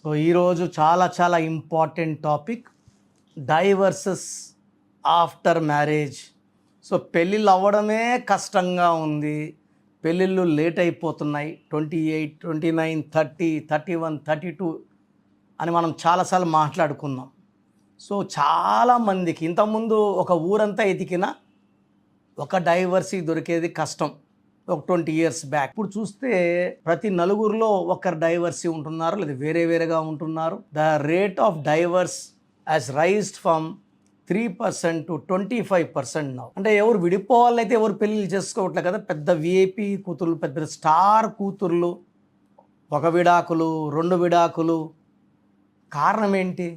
So ఈరోజు చాలా important topic divorces after marriage. So పెళ్ళిళ్ళు అవ్వడమే కష్టంగా ఉంది, పెళ్ళిళ్ళు లేట్ అయిపోతున్నాయి. 28, 29, 30, 31, 32 అని మనం చాలాసార్లు మాట్లాడుకున్నాం. సో చాలామందికి ఇంతకుముందు ఒక ఊరంతా ఎతికిన ఒక డైవర్సీ దొరికేది కష్టం ఒక 20 years బ్యాక్. ఇప్పుడు చూస్తే ప్రతి నలుగురిలో ఒకరు డైవర్సీ ఉంటున్నారు, లేదా వేరేగా ఉంటున్నారు. The rate of divorce has raised from 3% to 25% now. అంటే ఎవరు విడిపోవాలైతే ఎవరు పెళ్ళిళ్ళు చేసుకోవట్లేదు కదా, పెద్ద విఐపి కూతుర్లు, పెద్ద స్టార్ కూతుర్లు, ఒక విడాకులు, 2 విడాకులు. కారణం ఏంటి?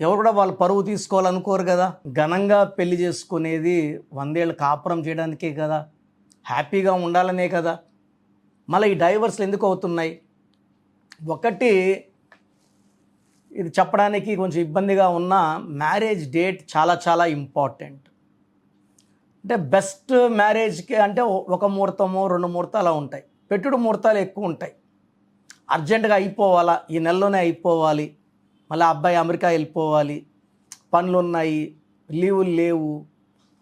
ఎవరు కూడా వాళ్ళు పరువు తీసుకోవాలనుకోరు కదా. ఘనంగా పెళ్లి చేసుకునేది 100 ఏళ్ళ కాపురం చేయడానికే కదా, హ్యాపీగా ఉండాలనే కదా. మళ్ళీ ఈ డైవర్స్లు ఎందుకు అవుతున్నాయి? ఒకటి, ఇది చెప్పడానికి కొంచెం ఇబ్బందిగా ఉన్న, మ్యారేజ్ డేట్ చాలా ఇంపార్టెంట్. అంటే బెస్ట్ మ్యారేజ్కి అంటే ఒక ముహూర్తమో 2 ముహూర్తాలు ఉంటాయి, పెట్టుడు ముహూర్తాలు ఎక్కువ ఉంటాయి. అర్జెంటుగా అయిపోవాలా, ఈ నెలలోనే అయిపోవాలి, మళ్ళీ అబ్బాయి అమెరికా వెళ్ళిపోవాలి, పనులు ఉన్నాయి, లీవులు లేవు.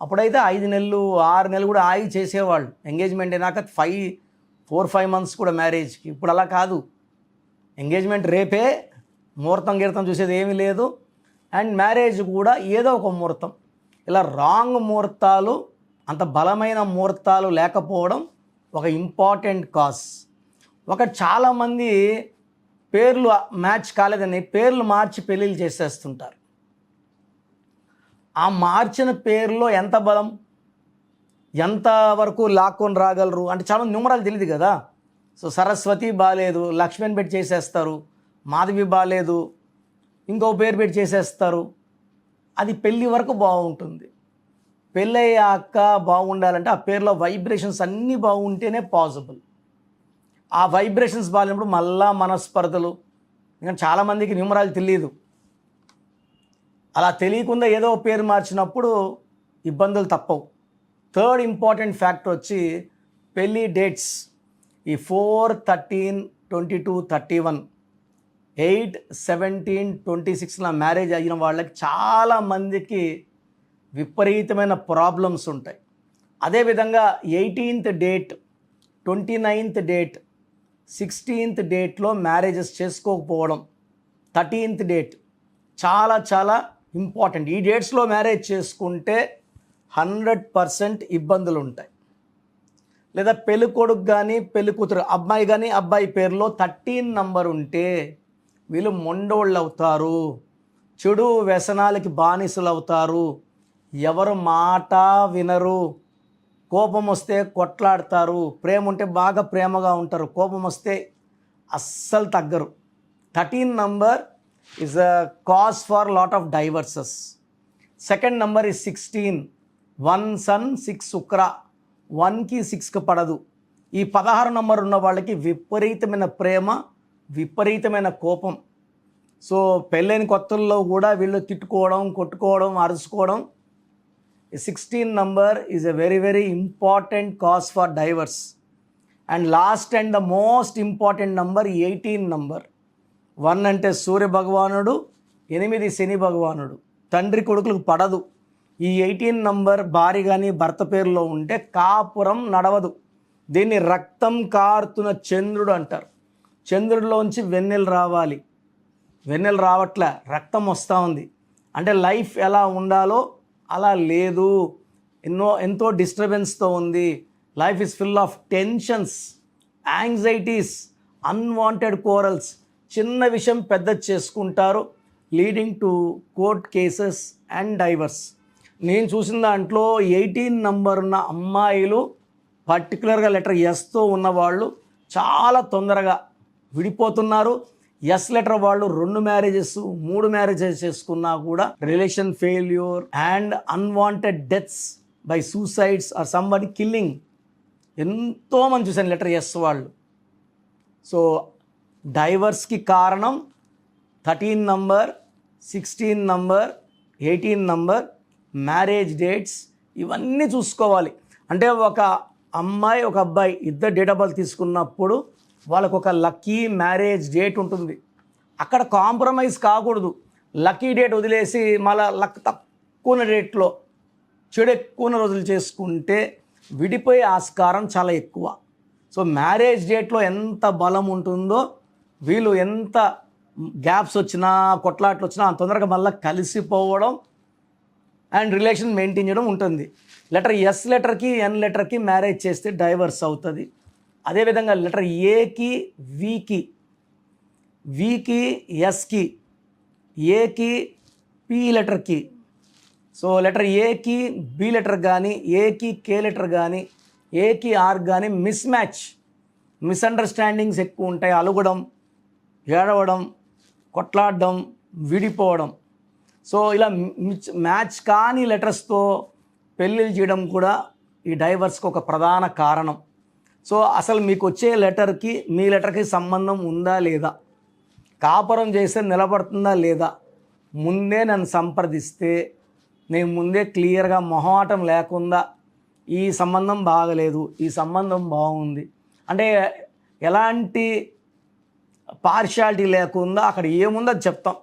అప్పుడైతే 5 నెలలు 6 నెలలు కూడా ఆగి చేసేవాళ్ళు. ఎంగేజ్మెంట్ అయినాక 4-5 months కూడా మ్యారేజ్కి. ఇప్పుడు అలా కాదు, ఎంగేజ్మెంట్ రేపే, ముహూర్తం గీర్తం చూసేది ఏమీ లేదు. అండ్ మ్యారేజ్ కూడా ఏదో ఒక ముహూర్తం. ఇలా రాంగ్ ముహూర్తాలు, అంత బలమైన ముహూర్తాలు లేకపోవడం ఒక ఇంపార్టెంట్ కాజ్. చాలామంది పేర్లు మ్యాచ్ కాలేదని పేర్లు మార్చి పెళ్ళిళ్ళు చేసేస్తుంటారు. ఆ మార్చిన పేరులో ఎంత బలం, ఎంతవరకు లాక్కొని రాగలరు అంటే చాలా న్యూమరాలు తెలియదు కదా. సో సరస్వతి బాగాలేదు, లక్ష్మణ్ పెట్టి చేసేస్తారు. మాధవి బాగాలేదు, ఇంకో పేరు పెట్టి చేసేస్తారు. అది పెళ్ళి వరకు బాగుంటుంది. పెళ్ళయ్యాక బాగుండాలంటే ఆ పేరులో వైబ్రేషన్స్ అన్నీ బాగుంటేనే పాసిబుల్. ఆ వైబ్రేషన్స్ బాగాలేనప్పుడు మళ్ళా మనస్పర్ధలు. ఇంకా చాలామందికి న్యూమరాలు తెలియదు. అలా తెలియకుండా ఏదో పేరు మార్చినప్పుడు ఇబ్బందులు తప్పవు. థర్డ్ ఇంపార్టెంట్ ఫ్యాక్టర్ వచ్చి పెళ్ళి డేట్స్. ఈ 4, 13, 22, 31, 8, 17, 26 మ్యారేజ్ అయిన వాళ్ళకి చాలామందికి విపరీతమైన ప్రాబ్లమ్స్ ఉంటాయి. అదేవిధంగా 18th date, 29th date, 16th డేట్లో మ్యారేజెస్ చేసుకోకపోవడం, 13th డేట్ చాలా ఇంపార్టెంట్. ఈ డేట్స్లో మ్యారేజ్ చేసుకుంటే 100% ఇబ్బందులు ఉంటాయి. లేదా పెళ్ళి కొడుకు కానీ పెళ్ళి కూతురు, అమ్మాయి కానీ అబ్బాయి పేరులో 13 నంబర్ ఉంటే వీళ్ళు మొండోళ్ళు అవుతారు, చెడు వ్యసనాలకి బానిసలు అవుతారు, ఎవరు మాట వినరు, కోపం వస్తే కొట్లాడతారు, ప్రేమ ఉంటే బాగా ప్రేమగా ఉంటారు, కోపం వస్తే అస్సలు తగ్గరు. 13 number is a cause for lot of divorces. Second number is 16, 1 Sun 6 శుక్ర, 1కి 6కి పడదు. ఈ 16 నంబర్ ఉన్న వాళ్ళకి విపరీతమైన ప్రేమ, విపరీతమైన కోపం. సో పెళ్ళైన కొత్తల్లో కూడా వీళ్ళు తిట్టుకోవడం, కొట్టుకోవడం, అరుచుకోవడం. 16 number is a very important cause for divorce. And last and the most important number 18 number. 1 అంటే సూర్య భగవానుడు, 8 శని భగవానుడు. తండ్రి కొడుకులకు పడదు. ఈ 18 నంబర్ భార్య కానీ భర్త పేరులో ఉంటే కాపురం నడవదు. దీన్ని రక్తం కారుతున్న చంద్రుడు అంటారు. చంద్రుడిలోంచి వెన్నెలు రావాలి, వెన్నెలు రావట్లే, రక్తం వస్తూ ఉంది. అంటే లైఫ్ ఎలా ఉండాలో అలా లేదు, ఎంతో డిస్టర్బెన్స్తో ఉంది. Life is full of tensions, anxieties, unwanted corals. చిన్న విషయం పెద్ద చేసుకుంటారు, leading to court cases and diverse. నేను చూసిన దాంట్లో 18 నంబర్ ఉన్న అమ్మాయిలు, పర్టికులర్గా లెటర్ ఎస్తో ఉన్నవాళ్ళు చాలా తొందరగా విడిపోతున్నారు. ఎస్ లెటర్ వాళ్ళు 2 మ్యారేజెస్ 3 మ్యారేజెస్ చేసుకున్నా కూడా relation failure and unwanted deaths by suicides or somebody killing ఎంతోమంది చూసాను లెటర్ ఎస్ వాళ్ళు. సో డైవర్స్కి కారణం 13 number, 16 number, 18 number, marriage dates. ఇవన్నీ చూసుకోవాలి. అంటే ఒక అమ్మాయి ఒక అబ్బాయి ఇద్దరు డేట్ ఆఫ్ బర్త్ తీసుకున్నప్పుడు వాళ్ళకు ఒక లక్కీ మ్యారేజ్ డేట్ ఉంటుంది. అక్కడ కాంప్రమైజ్ కాకూడదు. లక్కీ డేట్ వదిలేసి మళ్ళీ లక్ తక్కువ డేట్లో చెడు ఎక్కువ రోజులు చేసుకుంటే విడిపోయే ఆస్కారం చాలా ఎక్కువ. సో మ్యారేజ్ డేట్లో ఎంత బలం ఉంటుందో, వీళ్ళు ఎంత గ్యాప్స్ వచ్చినా కొట్లాట్లు వచ్చినా అంత తొందరగా మళ్ళీ కలిసిపోవడం అండ్ రిలేషన్ మెయింటైన్ చేయడం ఉంటుంది. లెటర్ ఎస్ లెటర్కి ఎన్ లెటర్కి మ్యారేజ్ చేస్తే డైవర్స్ అవుతుంది. అదేవిధంగా లెటర్ ఏకి వికి ఎస్కి, ఏకి పి లెటర్కి, సో లెటర్ ఏకి బి లెటర్ కానీ, ఏకి కే లెటర్ కానీ, ఏకి ఆర్ కానీ మిస్అండర్స్టాండింగ్స్ ఎక్కువ ఉంటాయి. అలుగడం, ఏడవడం, కొట్లాడడం, విడిపోవడం. సో ఇలా మ్యాచ్ కాని లెటర్స్తో పెళ్ళిళ్ళు చేయడం కూడా ఈ డైవర్స్కి ఒక ప్రధాన కారణం. సో అసలు మీకు వచ్చే లెటర్కి మీ లెటర్కి సంబంధం ఉందా లేదా, కాపురం చేస్తే నిలబడుతుందా లేదా, ముందే నన్ను సంప్రదిస్తే నేను ముందే క్లియర్గా మొహమాటం లేకుండా ఈ సంబంధం బాగలేదు, ఈ సంబంధం బాగుంది అంటే ఎలాంటి పార్షియాలిటీ లేకుండా అక్కడ ఏముందో అది చెప్తాం.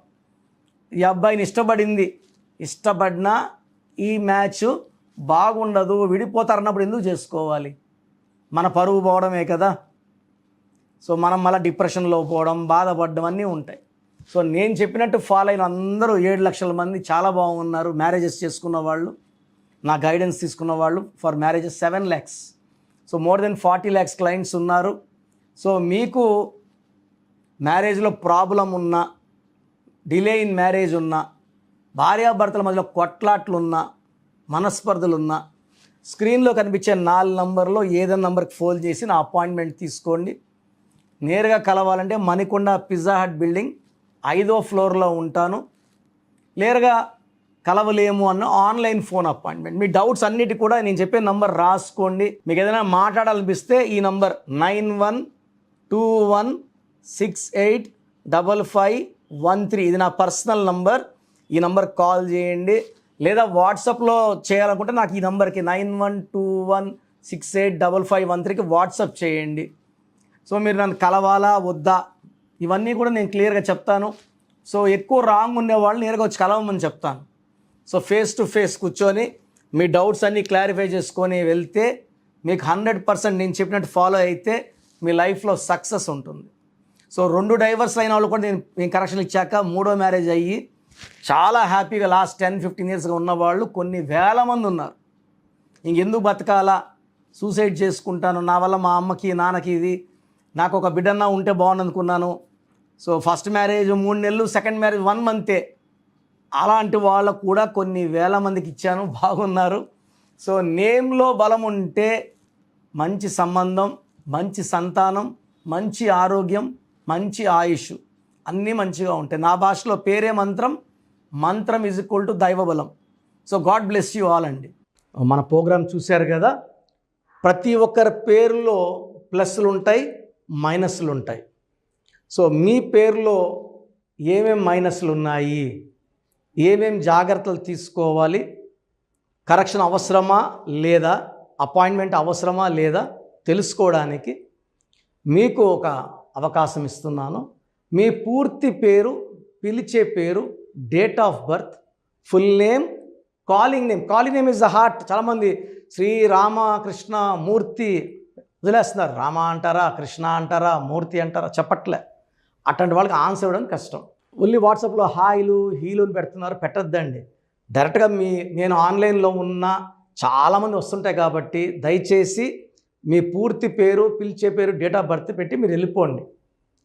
ఈ అబ్బాయిని ఇష్టపడినా ఈ మ్యాచ్ బాగుండదు, విడిపోతారన్నప్పుడు ఎందుకు చేసుకోవాలి? మన పరువు పోవడమే కదా. సో మనం మళ్ళీ డిప్రెషన్లో పోవడం, బాధపడడం అన్నీ ఉంటాయి. సో నేను చెప్పినట్టు ఫాలో అయిన అందరూ 7 లక్షల మంది చాలా బాగున్నారు. మ్యారేజెస్ చేసుకున్న వాళ్ళు, నా గైడెన్స్ తీసుకున్న వాళ్ళు for marriages 7 lakhs. So more than 40 lakhs clients ఉన్నారు. సో మీకు మ్యారేజ్లో ప్రాబ్లం ఉన్నా, డిలే ఇన్ మ్యారేజ్ ఉన్నా, భార్యాభర్తల మధ్యలో కొట్లాట్లున్నా, మనస్పర్ధలున్నా, స్క్రీన్లో కనిపించే 4 నంబర్లో ఏదైనా నంబర్కి ఫోన్ చేసి నా అపాయింట్మెంట్ తీసుకోండి. నేరుగా కలవాలంటే మణికొండ పిజ్జా హట్ బిల్డింగ్ 5వ ఫ్లోర్లో ఉంటాను. నేరుగా కలవలేము అన్న ఆన్లైన్ ఫోన్ అపాయింట్మెంట్. మీ డౌట్స్ అన్నిటి కూడా నేను చెప్పే నంబర్ రాసుకోండి. మీకు ఏదైనా మాట్లాడాలనిపిస్తే ఈ నంబర్ 9121685513, ఇది నా పర్సనల్ నంబర్. ఈ నంబర్ కాల్ చేయండి. లేదా వాట్సాప్లో చేయాలనుకుంటే నాకు ఈ నంబర్కి 9121685513కి వాట్సాప్ చేయండి. సో మీరు నన్ను కలవాలా వద్దా ఇవన్నీ కూడా నేను క్లియర్గా చెప్తాను. సో ఎక్కువ రాంగ్ ఉండేవాళ్ళు నేరుగా వచ్చి కలవమని చెప్తాను. సో ఫేస్ టు ఫేస్ కూర్చొని మీ డౌట్స్ అన్నీ క్లారిఫై చేసుకొని వెళ్తే మీకు 100% నేను చెప్పినట్టు ఫాలో అయితే మీ లైఫ్లో సక్సెస్ ఉంటుంది. సో 2 డైవర్స్ అయిన వాళ్ళు కూడా నేను కరెక్షన్ ఇచ్చాక 3వ మ్యారేజ్ అయ్యి చాలా హ్యాపీగా లాస్ట్ 10-15 yearsగా ఉన్నవాళ్ళు కొన్ని వేల మంది ఉన్నారు. ఇంకెందుకు బతకాలా, సూసైడ్ చేసుకుంటాను, నా వల్ల మా అమ్మకి నాన్నకి ఇది, నాకు ఒక బిడ్డన్నా ఉంటే బాగుంది అనుకున్నాను. సో ఫస్ట్ మ్యారేజ్ 3 నెలలు, సెకండ్ మ్యారేజ్ 1 month. అలాంటి వాళ్ళకు కూడా కొన్ని వేల మందికి ఇచ్చాను, బాగున్నారు. సో నేమ్లో బలం ఉంటే మంచి సంబంధం, మంచి సంతానం, మంచి ఆరోగ్యం, మంచి ఆయుష్ అన్నీ మంచిగా ఉంటాయి. నా భాషలో పేరే మంత్రం, మంత్రం ఈజ్ ఈక్వల్ టు దైవబలం. So God bless you all అండి. మన ప్రోగ్రామ్ చూశారు కదా, ప్రతి ఒక్కరి పేరులో ప్లస్లు ఉంటాయి, మైనస్లు ఉంటాయి. సో మీ పేరులో ఏమేం మైనస్లు ఉన్నాయి, ఏమేం జాగ్రత్తలు తీసుకోవాలి, కరెక్షన్ అవసరమా లేదా, అపాయింట్మెంట్ అవసరమా లేదా తెలుసుకోవడానికి మీకు ఒక అవకాశం ఇస్తున్నాను. మీ పూర్తి పేరు, పిలిచే పేరు, date of birth, full name, calling name is the heart. చాలామంది శ్రీరామకృష్ణ మూర్తి వదిలేస్తున్నారు. రామ అంటారా, కృష్ణ అంటారా, మూర్తి అంటారా చెప్పట్లే. అట్లాంటి వాళ్ళకి ఆన్సర్ ఇవ్వడం కష్టం. ఓన్లీ వాట్సాప్లో హాయిలు హీలుని పెడుతున్నారు, పెట్టద్దండి. డైరెక్ట్గా నేను ఆన్లైన్లో ఉన్న చాలామంది వస్తుంటాయి కాబట్టి దయచేసి మీ పూర్తి పేరు, పిలిచే పేరు, డేట్ ఆఫ్ బర్త్ పెట్టి మీరు వెళ్ళిపోండి.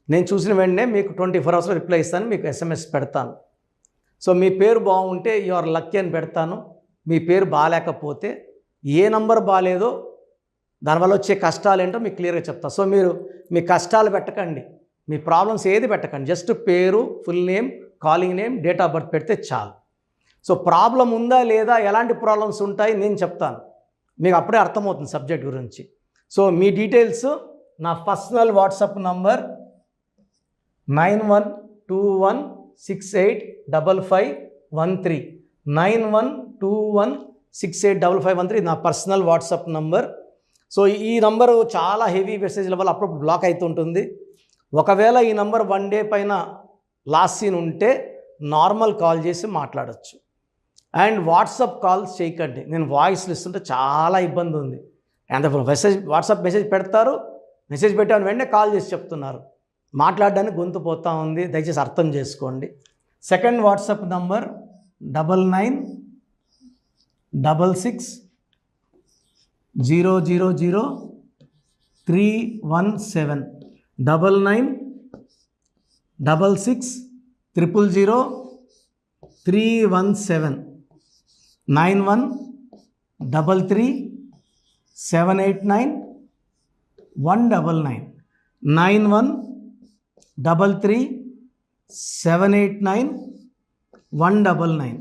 నేను చూసిన వెంటనే మీకు 24 hours రిప్లై ఇస్తాను, మీకు SMS పెడతాను. సో మీ పేరు బాగుంటే యు ఆర్ లక్కీ అని పెడతాను. మీ పేరు బాగాలేకపోతే ఏ నంబర్ బాగాలేదో దానివల్ల వచ్చే కష్టాలు ఏంటో మీకు క్లియర్గా చెప్తాను. సో మీరు మీ కష్టాలు పెట్టకండి, మీ ప్రాబ్లమ్స్ ఏది పెట్టకండి, జస్ట్ పేరు, full name, calling name, date of birth పెడితే చాలు. సో ప్రాబ్లం ఉందా లేదా, ఎలాంటి ప్రాబ్లమ్స్ ఉంటాయి నేను చెప్తాను, మీకు అప్పుడే అర్థమవుతుంది సబ్జెక్ట్ గురించి. సో మీ డీటెయిల్స్ నా పర్సనల్ వాట్సాప్ నంబర్ 9121685513, 9121685513 నా పర్సనల్ వాట్సాప్ నంబర్. సో ఈ నంబరు చాలా హెవీ మెసేజ్ల వల్ల అప్పుడప్పుడు బ్లాక్ అవుతుంటుంది. ఒకవేళ ఈ నంబర్ 1 day పైన లాస్ట్ సీన్ ఉంటే నార్మల్ కాల్ చేసి మాట్లాడచ్చు. అండ్ వాట్సాప్ కాల్స్ చేయకండి. నేను వాయిస్లు ఇస్తుంటే చాలా ఇబ్బంది ఉంది. అంత వాట్సాప్ మెసేజ్ పెడతారు, మెసేజ్ పెట్టాను వెంటనే కాల్ చేసి చెప్తున్నారు. మాట్లాడడానికి గొంతు పోతా ఉంది, దయచేసి అర్థం చేసుకోండి. Second WhatsApp number 9966000317 9966000317 9133789199 9133789199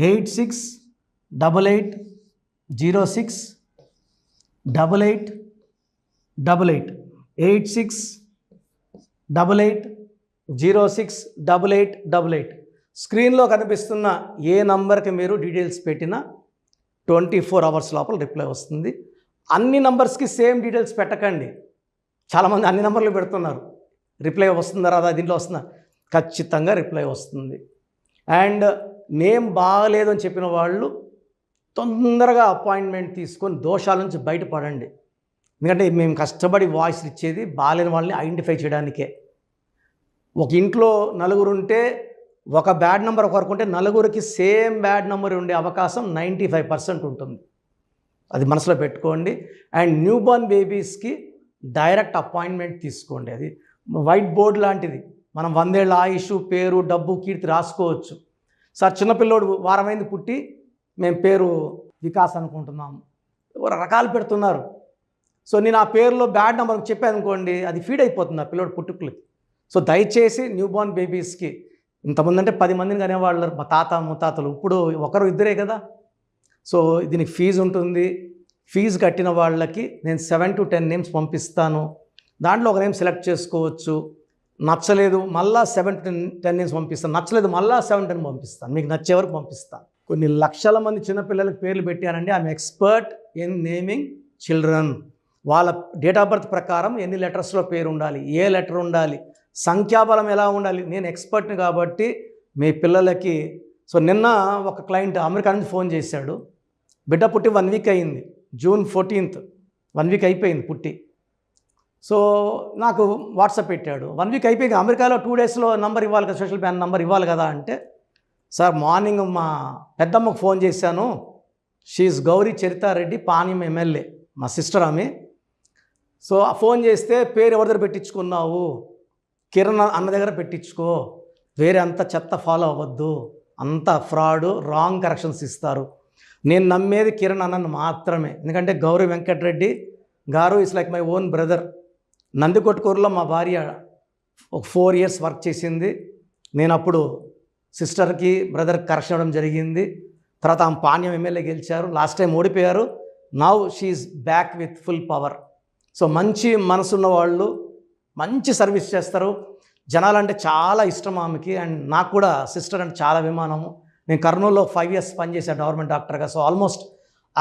8688068888 8688068888. స్క్రీన్లో కనిపిస్తున్న ఏ నంబర్కి మీరు డీటెయిల్స్ పెట్టినా 24 hours లోపల రిప్లై వస్తుంది. అన్ని నంబర్స్కి సేమ్ డీటెయిల్స్ పెట్టకండి. చాలామంది అన్ని నంబర్లు పెడుతున్నారు, రిప్లై వస్తుందా రాదా, దీంట్లో వస్తుందా, ఖచ్చితంగా రిప్లై వస్తుంది. అండ్ నేమ్ బాగలేదు అని చెప్పిన వాళ్ళు తొందరగా అపాయింట్మెంట్ తీసుకొని దోషాల నుంచి బయటపడండి. ఎందుకంటే మేము కష్టపడి వాయిస్ ఇచ్చేది బాగాలేని వాళ్ళని ఐడెంటిఫై చేయడానికే. ఒక ఇంట్లో నలుగురు ఉంటే ఒక బ్యాడ్ నెంబర్ ఒకరికి ఉంటే నలుగురికి సేమ్ బ్యాడ్ నెంబర్ ఉండే అవకాశం 95% ఉంటుంది. అది మనసులో పెట్టుకోండి. అండ్ న్యూ బోర్న్ బేబీస్కి డైరెక్ట్ అపాయింట్మెంట్ తీసుకోండి. అది వైట్ బోర్డ్ లాంటిది. మనం 100 ఏళ్ళ ఆయుష్, పేరు, డబ్బు, కీర్తి రాసుకోవచ్చు. సార్ చిన్నపిల్లోడు వారమైంది పుట్టి మేము పేరు వికాస్ అనుకుంటున్నాము, రకాలు పెడుతున్నారు. సో నేను ఆ పేరులో బ్యాడ్ నెంబర్ చెప్పాను అనుకోండి, అది ఫీడ్ అయిపోతుంది ఆ పిల్లోడు పుట్టుకులకి. సో దయచేసి న్యూ బోర్న్ బేబీస్కి ఇంతమంది అంటే 10 మందిని కనేవాళ్ళు మా తాత ముత్తాతలు, ఇప్పుడు ఒకరు ఇద్దరే కదా. సో దీనికి ఫీజు ఉంటుంది. ఫీజు కట్టిన వాళ్ళకి నేను 7 to 10 నేమ్స్ పంపిస్తాను. దాంట్లో ఒక నేమ్ సెలెక్ట్ చేసుకోవచ్చు. నచ్చలేదు మళ్ళా 7 to 10 నేమ్స్ పంపిస్తాను, నచ్చలేదు మళ్ళా 7 to 10 పంపిస్తాను, మీకు నచ్చే వరకు పంపిస్తాను. కొన్ని లక్షల మంది చిన్నపిల్లలకి పేర్లు పెట్టానండి. I'm expert in naming children. వాళ్ళ డేట్ ఆఫ్ బర్త్ ప్రకారం ఎన్ని లెటర్స్లో పేరు ఉండాలి, ఏ లెటర్ ఉండాలి, సంఖ్యాబలం ఎలా ఉండాలి, నేను ఎక్స్పర్ట్ని కాబట్టి మీ పిల్లలకి. సో నిన్న ఒక క్లయింట్ అమెరికా నుంచి ఫోన్ చేశాడు. బిడ్డ పుట్టి 1 week అయింది, June 14th 1 week అయిపోయింది పుట్టి. సో నాకు వాట్సాప్ పెట్టాడు, 1 week అయిపోయింది, అమెరికాలో 2 daysలో నంబర్ ఇవ్వాలి కదా, సోషల్ ప్యాన్ నంబర్ ఇవ్వాలి కదా అంటే, సార్ మార్నింగ్ మా పెద్దమ్మకు ఫోన్ చేశాను, షీఈస్ గౌరీ చరితారెడ్డి, పాణ్యం ఎమ్మెల్యే, మా సిస్టర్ ఆమె. సో ఆ ఫోన్ చేస్తే పేరు ఎవరి దగ్గర పెట్టించుకున్నావు, కిరణ్ అన్న దగ్గర పెట్టించుకో, వేరే అంత చెత్త ఫాలో అవ్వద్దు, అంత ఫ్రాడ్, రాంగ్ కరెక్షన్స్ ఇస్తారు. నేను నమ్మేది కిరణ్ అన్నను మాత్రమే. ఎందుకంటే గౌరీ వెంకటరెడ్డి గారు is like my own brother. నందికొట్కూరులో మా భార్య ఒక 4 years వర్క్ చేసింది. నేను అప్పుడు సిస్టర్కి బ్రదర్కి కరెక్షన్ ఇవ్వడం జరిగింది. తర్వాత ఆమె పాణ్యం ఎమ్మెల్యే గెలిచారు, లాస్ట్ టైం ఓడిపోయారు. Now she is back with full power. So మంచి మనసున్న వాళ్ళు మంచి సర్వీస్ చేస్తారు. జనాలంటే చాలా ఇష్టం ఆమెకి. అండ్ నాకు కూడా సిస్టర్ అంటే చాలా అభిమానము. నేను కర్నూలులో 5 years పనిచేశాను గవర్నమెంట్ డాక్టర్గా. సో ఆల్మోస్ట్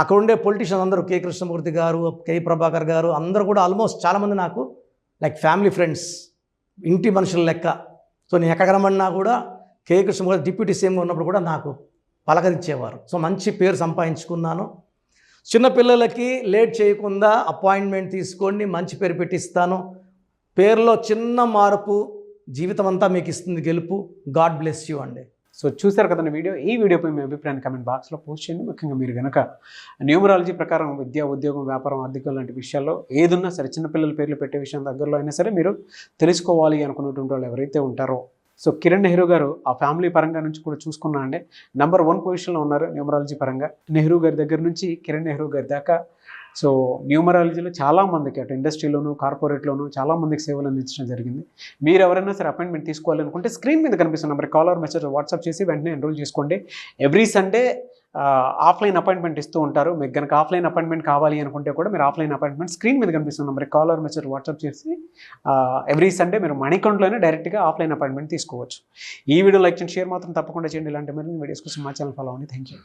అక్కడ ఉండే పొలిటీషియన్స్ అందరూ, కె కృష్ణమూర్తి గారు, కె ప్రభాకర్ గారు, అందరూ కూడా ఆల్మోస్ట్ చాలామంది నాకు లైక్ ఫ్యామిలీ ఫ్రెండ్స్, ఇంటి మనుషుల లెక్క. సో నేను ఎక్కడ రమ్మన్నా కూడా కె కృష్ణమూర్తి డిప్యూటీ సీఎంగా ఉన్నప్పుడు కూడా నాకు పలకరించేవారు. సో మంచి పేరు సంపాదించుకున్నాను. చిన్నపిల్లలకి లేట్ చేయకుండా అపాయింట్మెంట్ తీసుకోండి, మంచి పేరు పెట్టిస్తాను. పేరులో చిన్న మార్పు జీవితం అంతా మీకు ఇస్తుంది గెలుపు. గాడ్ బ్లెస్ యూ అండి. సో చూసారు కదండి వీడియో. ఈ వీడియోపై మీ అభిప్రాయాన్ని కమెంట్ బాక్స్లో పోస్ట్ చేయండి. ముఖ్యంగా మీరు కనుక న్యూమరాలజీ ప్రకారం విద్య, ఉద్యోగం, వ్యాపారం, ఆర్థికం లాంటి విషయాల్లో ఏదున్నా సరే, చిన్నపిల్లల పేర్లు పెట్టే విషయం దగ్గరలో అయినా సరే మీరు తెలుసుకోవాలి అనుకున్నటువంటి వాళ్ళు ఎవరైతే ఉంటారో, సో కిరణ్ నెహ్రూ గారు ఆ ఫ్యామిలీ పరంగా నుంచి కూడా చూసుకున్నా అండి నెంబర్ 1 పొజిషన్లో ఉన్నారు న్యూమరాలజీ పరంగా. నెహ్రూ గారి దగ్గర నుంచి కిరణ్ నెహ్రూ గారి దాకా సో న్యూమరాలజీలో చాలామందికి అటు ఇండస్ట్రీలోను, కార్పొరేట్లోను చాలామందికి సేవలు అందించడం జరిగింది. మీరు ఎవరైనా సరే అపాయింట్మెంట్ తీసుకోవాలనుకుంటే స్క్రీన్ మీద కనిపిస్తున్న number call or message WhatsApp చేసి వెంటనే ఎన్రోల్ చేసుకోండి. ఎవ్రీ సండే ఆఫ్లైన్ అపాయింట్మెంట్ ఇస్తూ ఉంటారు. మీకు కనుక ఆఫ్లైన్ అపాయింట్మెంట్ కావాలి అనుకుంటే కూడా మీరు ఆఫ్లైన్ అపాయింట్మెంట్ స్క్రీన్ మీద కనిపిస్తున్న number call or message WhatsApp చేసి ఎవ్రీ సండే మీరు మనీ అకౌంట్లోనే డైరెక్ట్గా ఆఫ్లైన్ అపాయింట్మెంట్ తీసుకోవచ్చు. ఈ వీడియో లైక్ చేయండి, షేర్ మాత్రం తప్పకుండా చేయండి. ఇలాంటి మరిన్ని వీడియోస్ కోసం మా ఛానల్ ఫాలో అవ్వండి. Thank you.